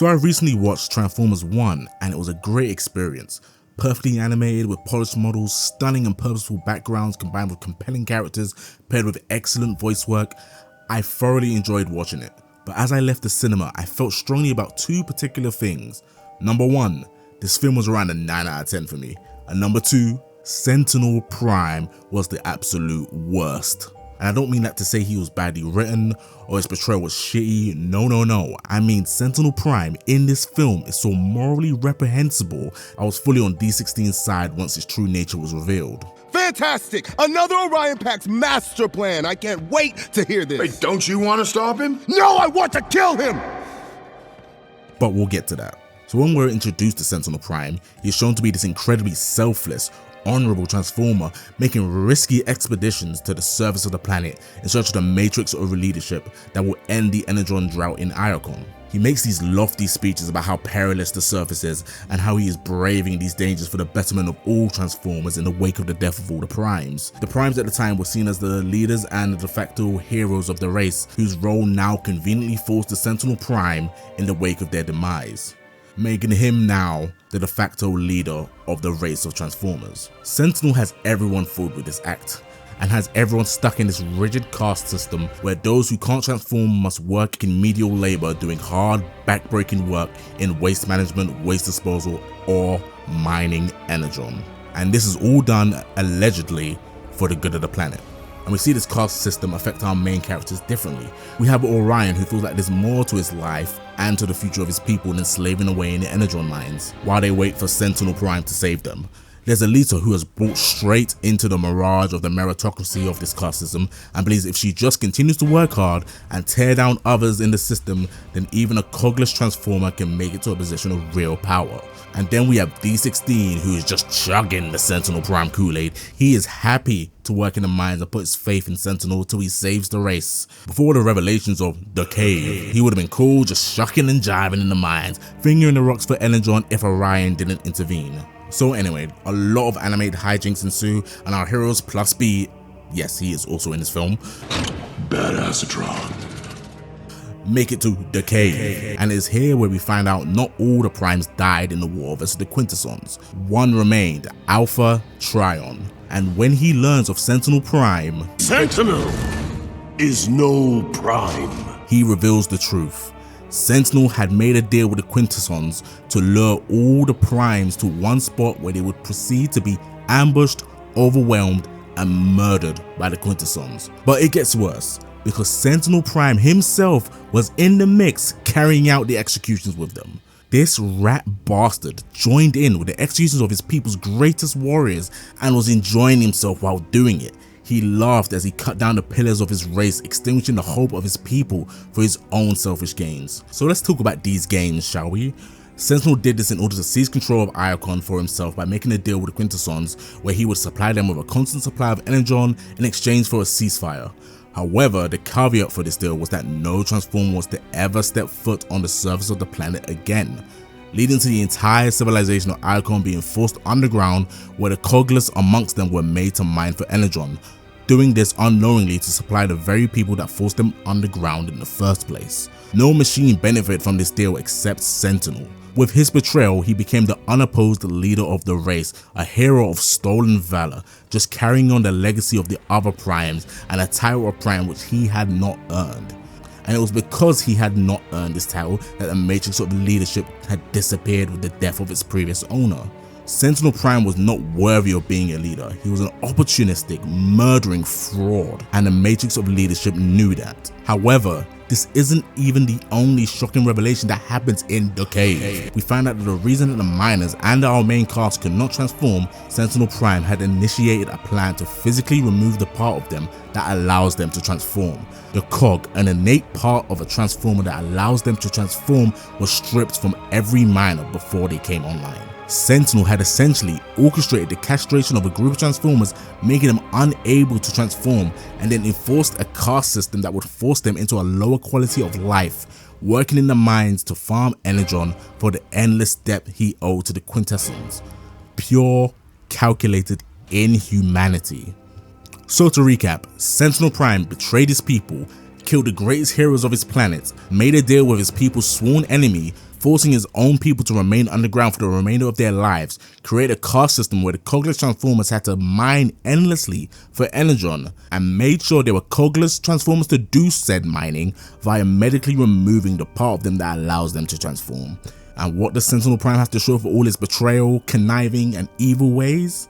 So I recently watched Transformers 1 and it was a great experience. Perfectly animated with polished models, stunning and purposeful backgrounds combined with compelling characters paired with excellent voice work. I thoroughly enjoyed watching it. But as I left the cinema, I felt strongly about two particular things. Number one, this film was around a 9 out of 10 for me. And number two, Sentinel Prime was the absolute worst. And I don't mean that to say he was badly written or his portrayal was shitty. No. I mean Sentinel Prime in this film is so morally reprehensible. I was fully on D16's side once his true nature was revealed. Fantastic! Another Orion Pack's master plan. I can't wait to hear this. Wait, don't you want to stop him? No, I want to kill him! But we'll get to that. So when we're introduced to Sentinel Prime, he's shown to be this incredibly selfless, honorable transformer making risky expeditions to the surface of the planet in search of the matrix of leadership that will end the energon drought in Iacon. He makes these lofty speeches about how perilous the surface is and how he is braving these dangers for the betterment of all Transformers in the wake of the death of all the Primes. The Primes at the time were seen as the leaders and the de facto heroes of the race, whose role now conveniently falls to Sentinel Prime in the wake of their demise, making him now the de facto leader of the race of Transformers. Sentinel has everyone fooled with this act, and has everyone stuck in this rigid caste system where those who can't transform must work in menial labor doing hard, backbreaking work in waste management, waste disposal, or mining energon. And this is all done allegedly for the good of the planet. And we see this caste system affect our main characters differently. We have Orion, who feels like there's more to his life and to the future of his people than slaving away in the energon mines while they wait for Sentinel Prime to save them. There's Alita, who has bought straight into the mirage of the meritocracy of this caste system and believes if she just continues to work hard and tear down others in the system, then even a cogless transformer can make it to a position of real power. And then we have D16, who is just chugging the Sentinel Prime Kool-Aid. He is happy to work in the mines and put his faith in Sentinel till he saves the race. Before the revelations of the cave, he would have been cool just shucking and jiving in the mines, fingering the rocks for energon if Orion didn't intervene. So anyway, a lot of animated hijinks ensue, and our heroes plus B, yes, he is also in this film, Badassatron, make it to the cave. And it's here where we find out not all the Primes died in the war versus the Quintessons. One remained, Alpha Trion. And when he learns of Sentinel Prime, Sentinel is no Prime, he reveals the truth. Sentinel had made a deal with the Quintessons to lure all the Primes to one spot where they would proceed to be ambushed, overwhelmed, and murdered by the Quintessons. But it gets worse, because Sentinel Prime himself was in the mix carrying out the executions with them. This rat bastard joined in with the executions of his people's greatest warriors and was enjoying himself while doing it. He laughed as he cut down the pillars of his race, extinguishing the hope of his people for his own selfish gains. So let's talk about these gains, shall we? Sentinel did this in order to seize control of Iacon for himself by making a deal with the Quintessons where he would supply them with a constant supply of energon in exchange for a ceasefire. However, the caveat for this deal was that no Transformer was to ever step foot on the surface of the planet again, leading to the entire civilization of Iacon being forced underground where the cogless amongst them were made to mine for energon, doing this unknowingly to supply the very people that forced them underground in the first place. No machine benefited from this deal except Sentinel. With his betrayal, he became the unopposed leader of the race, a hero of stolen valor, just carrying on the legacy of the other Primes and a title of Prime which he had not earned. And it was because he had not earned this title that the matrix of leadership had disappeared with the death of its previous owner. Sentinel Prime was not worthy of being a leader. He was an opportunistic, murdering fraud, and the matrix of leadership knew that. However, this isn't even the only shocking revelation that happens in the cave. We find out that the reason that the miners and our main cast could not transform, Sentinel Prime had initiated a plan to physically remove the part of them that allows them to transform. The cog, an innate part of a transformer that allows them to transform, was stripped from every miner before they came online. Sentinel had essentially orchestrated the castration of a group of Transformers, making them unable to transform, and then enforced a caste system that would force them into a lower quality of life, working in the mines to farm energon for the endless debt he owed to the Quintessons. Pure, calculated inhumanity. So to recap, Sentinel Prime betrayed his people, killed the greatest heroes of his planet, made a deal with his people's sworn enemy, forcing his own people to remain underground for the remainder of their lives, created a caste system where the cogless Transformers had to mine endlessly for energon, and made sure there were cogless Transformers to do said mining via medically removing the part of them that allows them to transform. And what does Sentinel Prime have to show for all his betrayal, conniving, and evil ways?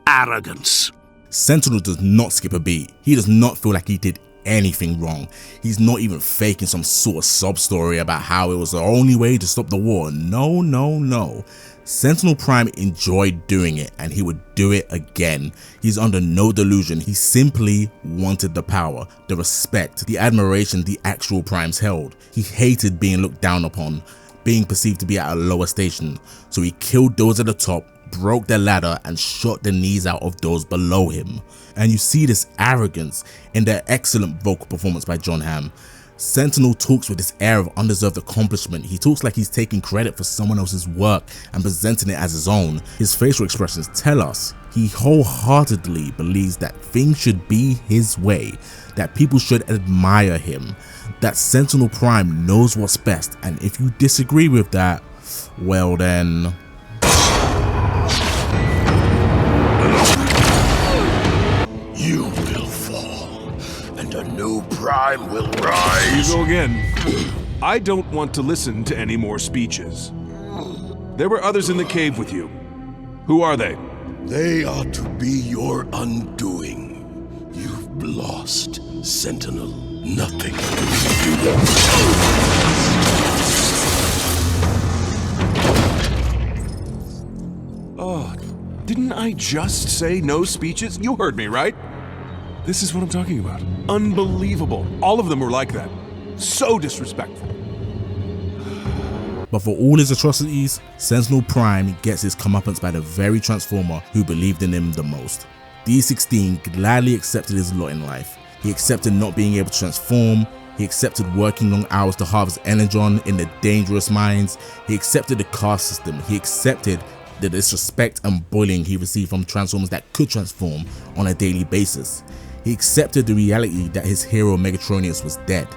Arrogance. Sentinel does not skip a beat. He does not feel like he did anything wrong. He's not even faking some sort of sob story about how it was the only way to stop the war. No, no, no. Sentinel Prime enjoyed doing it, and he would do it again. He's under no delusion. He simply wanted the power, the respect, the admiration the actual Primes held. He hated being looked down upon, being perceived to be at a lower station. So he killed those at the top, broke the ladder, and shot the knees out of those below him. And you see this arrogance in the excellent vocal performance by John Hamm. Sentinel talks with this air of undeserved accomplishment. He talks like he's taking credit for someone else's work and presenting it as his own. His facial expressions tell us he wholeheartedly believes that things should be his way, that people should admire him, that Sentinel Prime knows what's best, and if you disagree with that, well then... You will fall, and a new Prime will rise. You go again. I don't want to listen to any more speeches. There were others in the cave with you. Who are they? They are to be your undoing. You've lost, Sentinel. Nothing. Oh, didn't I just say no speeches? You heard me, right? This is what I'm talking about. Unbelievable. All of them were like that. So disrespectful. But for all his atrocities, Sentinel Prime gets his comeuppance by the very Transformer who believed in him the most. D16 gladly accepted his lot in life. He accepted not being able to transform. He accepted working long hours to harvest energon in the dangerous mines. He accepted the caste system. He accepted the disrespect and bullying he received from Transformers that could transform on a daily basis. He accepted the reality that his hero Megatronius was dead.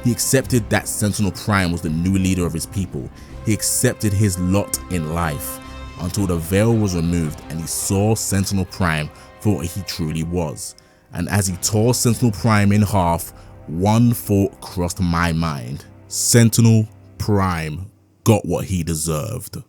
He accepted that Sentinel Prime was the new leader of his people. He accepted his lot in life until the veil was removed and he saw Sentinel Prime for what he truly was. And as he tore Sentinel Prime in half, one thought crossed my mind. Sentinel Prime got what he deserved.